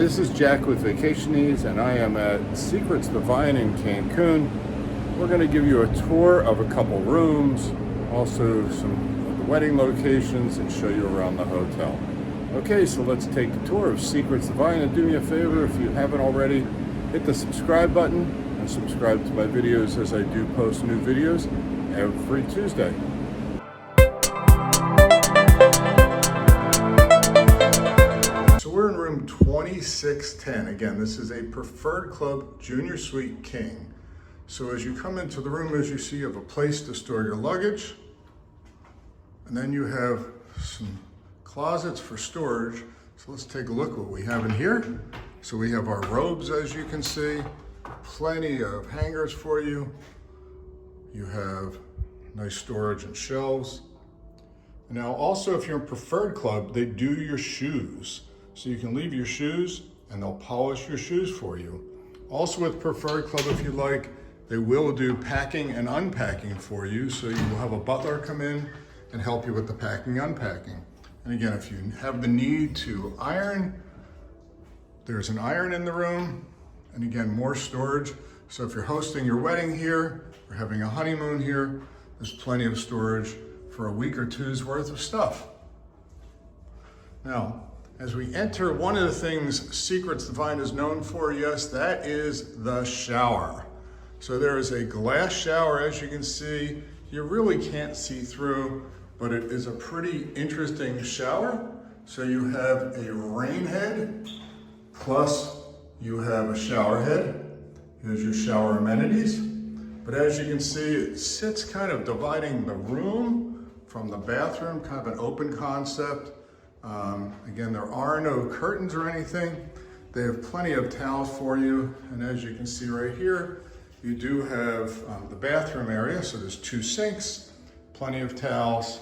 This is Jack with Vacationese, and I am at Secrets Divine in Cancun. We're going to give you a tour of a couple rooms, also some of the wedding locations, and show you around the hotel. Okay, so let's take the tour of Secrets Divine, and do me a favor, if you haven't already, hit the subscribe button and subscribe to my videos as I do post new videos every Tuesday. We're in room 2610. Again, this is a Preferred Club Junior Suite King. So as you come into the room, as you see, you have a place to store your luggage. And then you have some closets for storage. So let's take a look what we have in here. So we have our robes, as you can see, plenty of hangers for you. You have nice storage and shelves. And now also, if you're in Preferred Club, they do your shoes. So you can leave your shoes and they'll polish your shoes for you. Also with Preferred Club, if you like, they will do packing and unpacking for you. So you will have a butler come in and help you with the packing, unpacking. And again, if you have the need to iron, there's an iron in the room. And again, more storage. So if you're hosting your wedding here or having a honeymoon here, there's plenty of storage for a week or two's worth of stuff. Now, as we enter, one of the things Secrets Divine is known for, yes, that is the shower. So there is a glass shower, as you can see. You really can't see through, but it is a pretty interesting shower. So you have a rain head, plus you have a shower head. Here's your shower amenities. But as you can see, it sits kind of dividing the room from the bathroom, kind of an open concept. Again, there are no curtains or anything. They have plenty of towels for you. And as you can see right here, you do have the bathroom area. So there's two sinks, plenty of towels.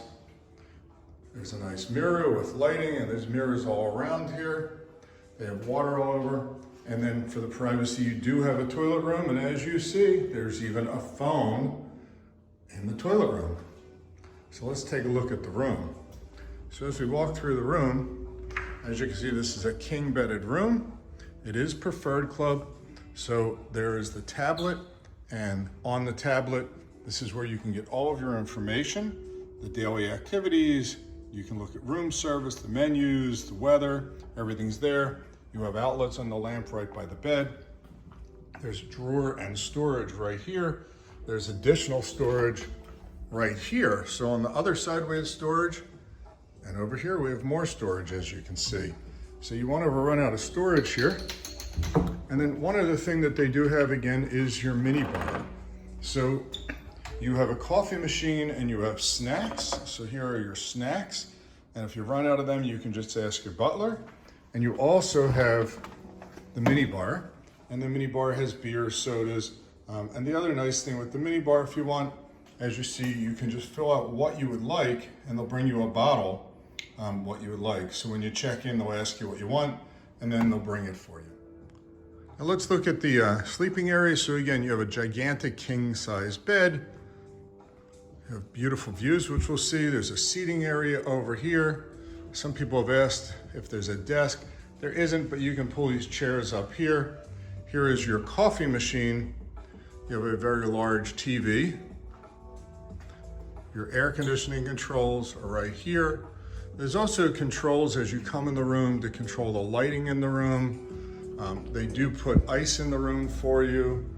There's a nice mirror with lighting, and there's mirrors all around here. They have water all over. And then for the privacy, you do have a toilet room. And as you see, there's even a phone in the toilet room. So let's take a look at the room. So as we walk through the room, as you can see, this is a king bedded room. It is Preferred Club. So there is the tablet, and on the tablet, this is where you can get all of your information, the daily activities. You can look at room service, the menus, the weather, everything's there. You have outlets on the lamp right by the bed. There's drawer and storage right here. There's additional storage right here. So on the other side, we have storage. And over here, we have more storage, as you can see. So you won't ever run out of storage here. And then one other thing that they do have, again, is your mini bar. So you have a coffee machine and you have snacks. So here are your snacks. And if you run out of them, you can just ask your butler. And you also have the mini bar. And the mini bar has beer, sodas. And the other nice thing with the mini bar, if you want, as you see, you can just fill out what you would like, and they'll bring you a bottle. What you would like. So when you check in, they'll ask you what you want, and then they'll bring it for you. Now let's look at the sleeping area. So again, you have a gigantic king-size bed. You have beautiful views, which we'll see. There's a seating area over here. Some people have asked if there's a desk. There isn't, but you can pull these chairs up here. Here is your coffee machine. You have a very large TV. Your air conditioning controls are right here. There's also controls as you come in the room to control the lighting in the room. They do put ice in the room for you.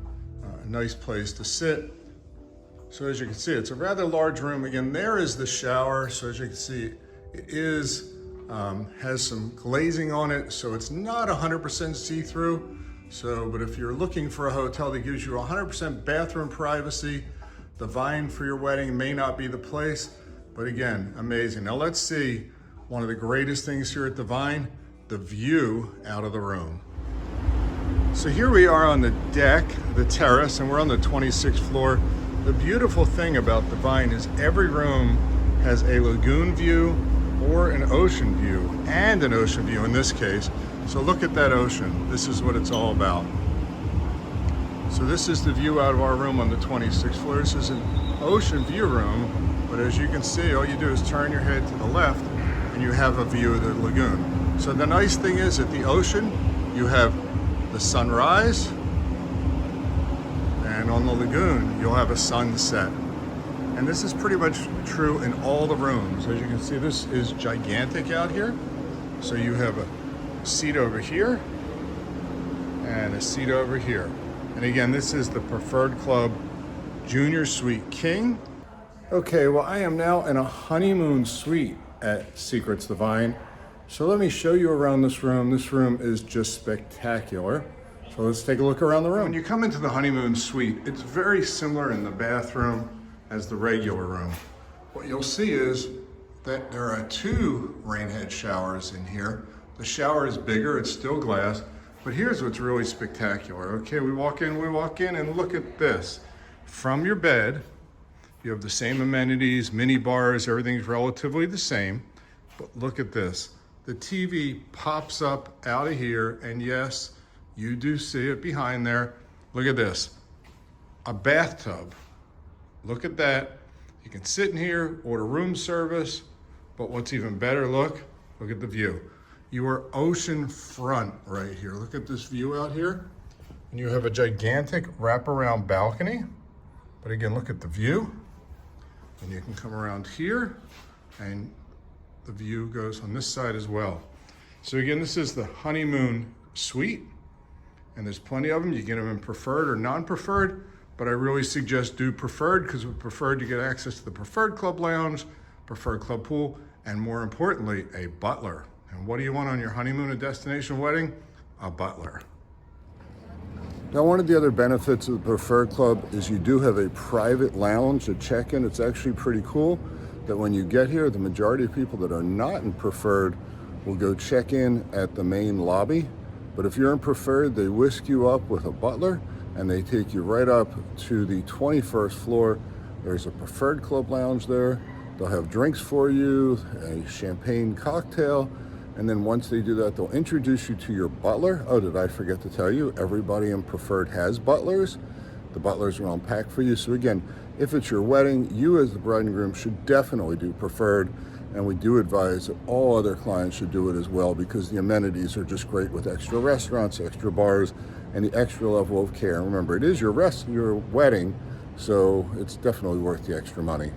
A nice place to sit. So as you can see, it's a rather large room. Again, there is the shower. So as you can see, it is has some glazing on it, so it's not 100% see-through. So, but if you're looking for a hotel that gives you 100% bathroom privacy, Divine for your wedding may not be the place. But again, amazing. Now let's see one of the greatest things here at Divine, the view out of the room. So here we are on the deck, the terrace, and we're on the 26th floor. The beautiful thing about Divine is every room has a lagoon view or an ocean view, and an ocean view in this case. So look at that ocean. This is what it's all about. So this is the view out of our room on the 26th floor. This is an ocean view room. But as you can see, all you do is turn your head to the left and you have a view of the lagoon. So the nice thing is at the ocean, you have the sunrise, and on the lagoon, you'll have a sunset. And this is pretty much true in all the rooms. As you can see, this is gigantic out here. So you have a seat over here and a seat over here. And again, this is the Preferred Club Junior Suite King. Okay, well, I am now in a honeymoon suite at Secrets Divine. So let me show you around this room. This room is just spectacular. So let's take a look around the room. When you come into the honeymoon suite, it's very similar in the bathroom as the regular room. What you'll see is that there are 2 rainhead showers in here. The shower is bigger, it's still glass, but here's what's really spectacular. Okay, we walk in and look at this. From your bed, you have the same amenities, mini bars, everything's relatively the same, but look at this. The TV pops up out of here, and yes, you do see it behind there. Look at this, a bathtub. Look at that. You can sit in here, order room service, but what's even better, look at the view. You are ocean front right here. Look at this view out here. And you have a gigantic wraparound balcony, but again, look at the view. And you can come around here, and the view goes on this side as well. So again, this is the honeymoon suite, and there's plenty of them. You get them in preferred or non-preferred, but I really suggest do preferred, because with preferred you get access to the Preferred Club Lounge, Preferred Club Pool, and more importantly, a butler. And what do you want on your honeymoon and destination wedding? A butler. Now, one of the other benefits of the Preferred Club is you do have a private lounge at check-in. It's actually pretty cool that when you get here, the majority of people that are not in Preferred will go check in at the main lobby. But if you're in Preferred, they whisk you up with a butler and they take you right up to the 21st floor. There's a Preferred Club Lounge there. They'll have drinks for you, a champagne cocktail, and then once they do that, they'll introduce you to your butler. Oh, did I forget to tell you, everybody in Preferred has butlers. The butlers will unpack for you. So again, if it's your wedding, you as the bride and groom should definitely do Preferred, and we do advise that all other clients should do it as well, because the amenities are just great with extra restaurants, extra bars, and the extra level of care. Remember, it is your wedding, so it's definitely worth the extra money.